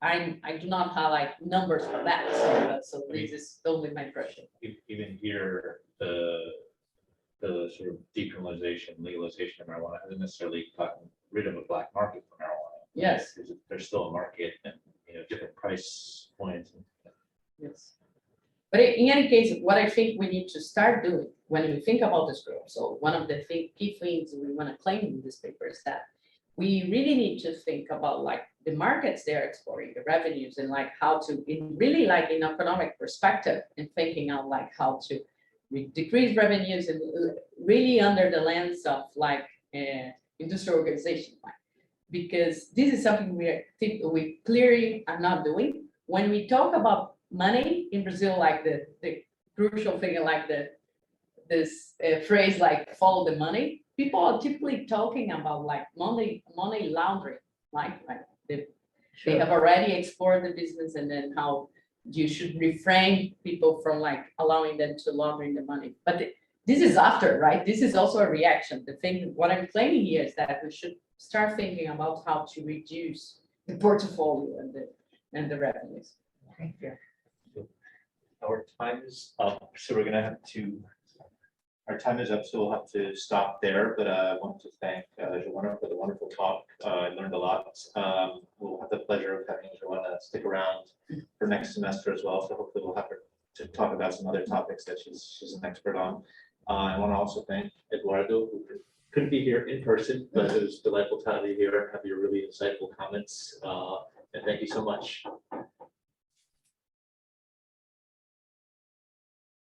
I do not have like numbers for that, so this is totally my impression. Even here, the sort of decriminalization, legalization of marijuana hasn't necessarily gotten rid of a black market for marijuana. Yes. Because there's still a market and, different price points. Yes. But in any case, what I think we need to start doing when we think about this group, so one of the key things we want to claim in this paper is that we really need to think about like the markets they're exploring, the revenues, and like how to, in really like in economic perspective, and thinking out like how to decrease revenues and really under the lens of like industrial organization, because this is something we clearly are not doing. When we talk about money in Brazil, like the crucial thing, like this phrase like follow the money, people are typically talking about like money laundering, like they have already explored the business, and then how you should refrain people from like allowing them to laundering the money. But this is after, right? This is also a reaction. The thing, what I'm claiming here is that we should start thinking about how to reduce the portfolio and the revenues. thank you. Our time is up, so we're gonna have to, our time is up, so we'll have to stop there, but I want to thank Joanna for the wonderful talk. I learned a lot. We'll have the pleasure of having Joanna stick around for next semester as well, so hopefully we'll have her to talk about some other topics that she's an expert on. I want to also thank Eduardo, who couldn't be here in person, but it was delightful to have you here, have your really insightful comments, and thank you so much.